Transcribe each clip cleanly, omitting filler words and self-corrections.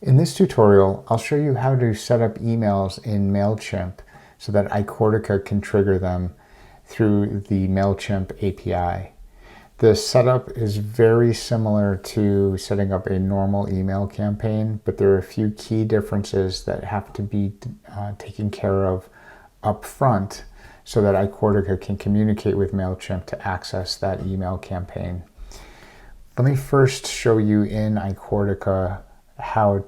In this tutorial, I'll show you how to set up emails in MailChimp so that icortica can trigger them through the MailChimp API. The setup is very similar to setting up a normal email campaign, but there are a few key differences that have to be taken care of up front so that icortica can communicate with MailChimp to access that email campaign. Let me first show you in icortica how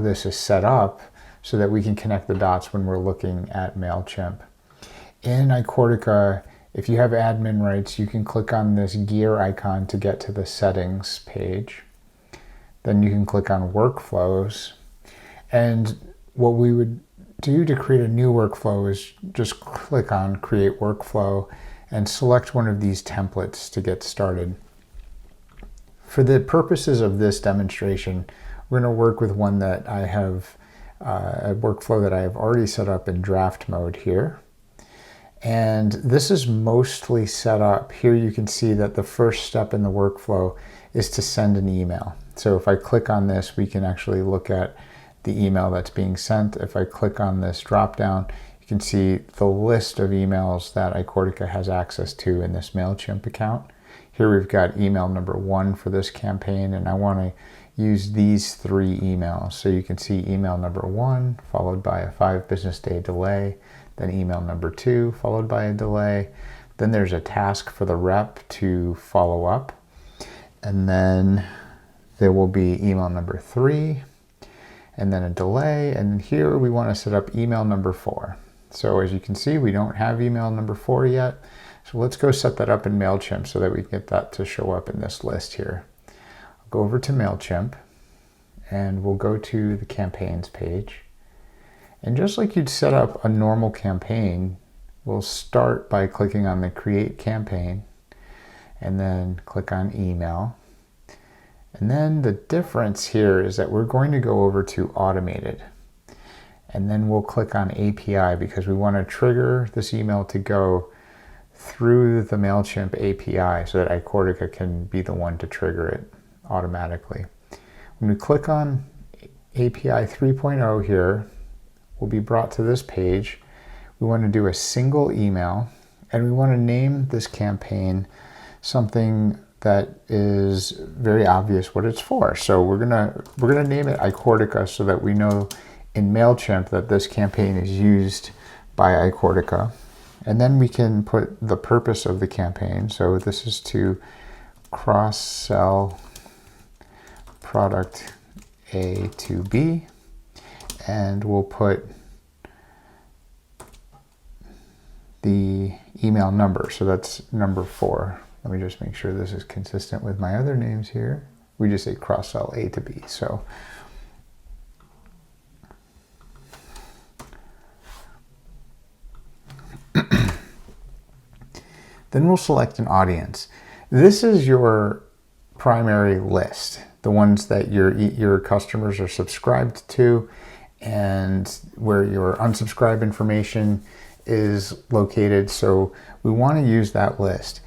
this is set up so that we can connect the dots when we're looking at MailChimp. In icortica, if you have admin rights, you can click on this gear icon to get to the settings page. Then you can click on workflows. And what we would do to create a new workflow is just click on create workflow and select one of these templates to get started. For the purposes of this demonstration, we're going to work with one that I have, a workflow that I have already set up in draft mode here. And this is mostly set up. Here you can see that the first step in the workflow is to send an email. So if I click on this, we can actually look at the email that's being sent. If I click on this drop down, you can see the list of emails that icortica has access to in this MailChimp account. Here we've got email number 1 for this campaign, and I want to use these 3 emails. So you can see email number 1 followed by a 5 business day delay, then email number 2 followed by a delay. Then there's a task for the rep to follow up, and then there will be email number 3 and then a delay, and here we want to set up email number 4. So as you can see, we don't have email number 4 yet. So let's go set that up in MailChimp so that we get that to show up in this list here. I'll go over to MailChimp and we'll go to the campaigns page. And just like you'd set up a normal campaign, we'll start by clicking on the create campaign and then click on email. And then the difference here is that we're going to go over to automated. And then we'll click on API because we want to trigger this email to go through the MailChimp API so that icortica can be the one to trigger it automatically. When we click on API 3.0 here, we'll be brought to this page. We want to do a single email, and we want to name this campaign something that is very obvious what it's for. So we're gonna name it icortica so that we know in MailChimp that this campaign is used by icortica. And then we can put the purpose of the campaign. So this is to cross-sell product A to B. And we'll put the email number. So that's number 4. Let me just make sure this is consistent with my other names here. We just say cross-sell A to B. So then we'll select an audience. This is your primary list, the ones that your customers are subscribed to and where your unsubscribe information is located. So we want to use that list.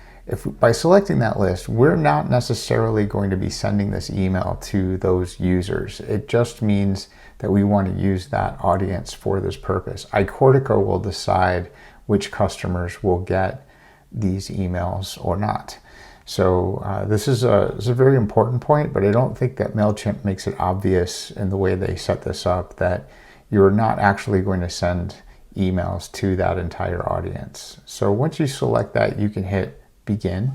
By selecting that list, we're not necessarily going to be sending this email to those users. It just means that we want to use that audience for this purpose. icortica will decide which customers will get these emails or not. So this is a very important point, but I don't think that MailChimp makes it obvious in the way they set this up that you're not actually going to send emails to that entire audience. So once you select that, you can hit begin.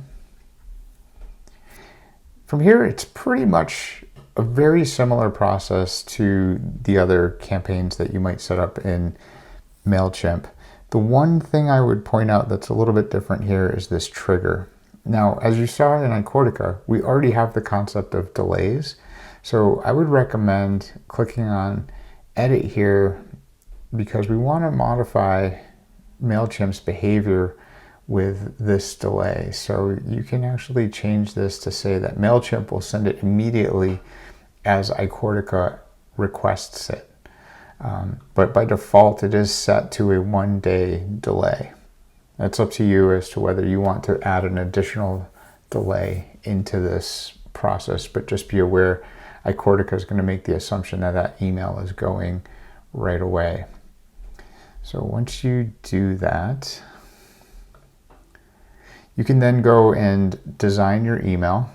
From here, it's pretty much a very similar process to the other campaigns that you might set up in MailChimp. The one thing I would point out that's a little bit different here is this trigger. Now, as you saw in icortica, we already have the concept of delays. So I would recommend clicking on edit here because we want to modify MailChimp's behavior with this delay. So you can actually change this to say that MailChimp will send it immediately as icortica requests it. But by default, it is set to a 1-day delay. It's up to you as to whether you want to add an additional delay into this process, but just be aware icortica is going to make the assumption that that email is going right away. So once you do that, you can then go and design your email.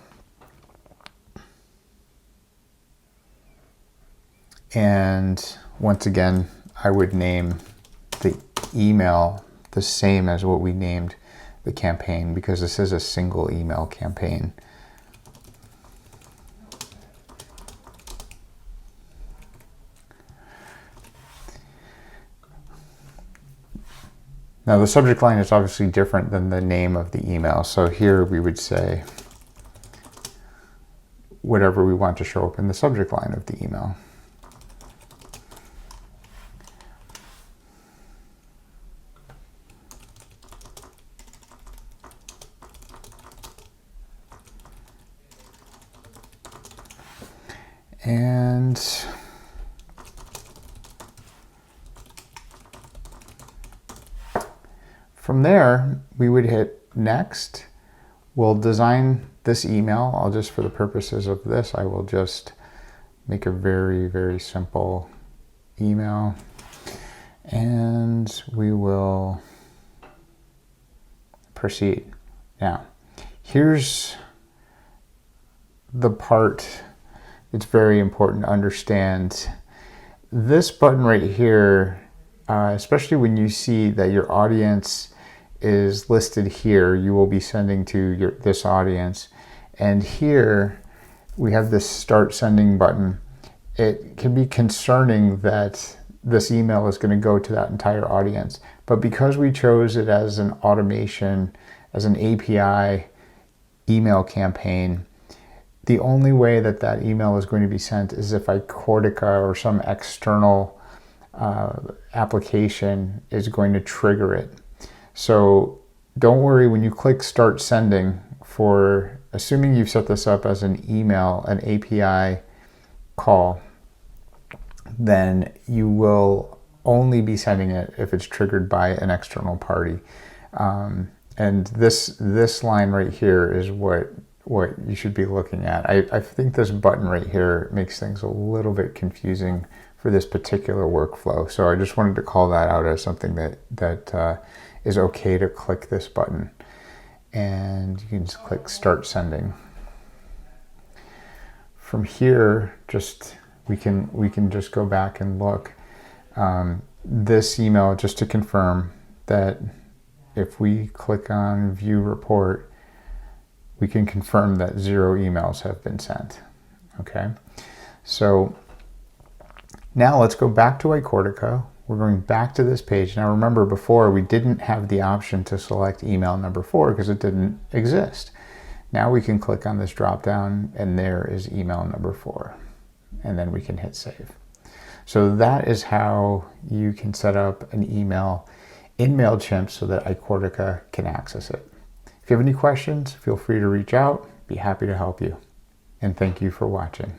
And once again, I would name the email the same as what we named the campaign, because this is a single email campaign. Now the subject line is obviously different than the name of the email. So here we would say whatever we want to show up in the subject line of the email. And from there, we would hit next. We'll design this email. I'll just, for the purposes of this, I will just make a very, very simple email. And we will proceed. Now, here's the part it's very important to understand. This button right here, especially when you see that your audience is listed here, you will be sending to this audience. And here we have this start sending button. It can be concerning that this email is going to go to that entire audience. But because we chose it as an automation, as an API email campaign, the only way that that email is going to be sent is if icortica or some external application is going to trigger it. So don't worry when you click start sending, for assuming you've set this up as an email, an API call, then you will only be sending it if it's triggered by an external party. And this line right here is what you should be looking at. I think this button right here makes things a little bit confusing for this particular workflow. So I just wanted to call that out as something that is okay to click this button. And you can just click start sending. From here, we can just go back and look. This email, just to confirm that if we click on view report, we can confirm that 0 emails have been sent. Okay, so now let's go back to icortica. We're going back to this page. Now remember, before we didn't have the option to select email number 4 because it didn't exist. Now we can click on this drop down and there is email number 4. And then we can hit save. So that is how you can set up an email in MailChimp so that icortica can access it. If you have any questions, feel free to reach out. Be happy to help you. And thank you for watching.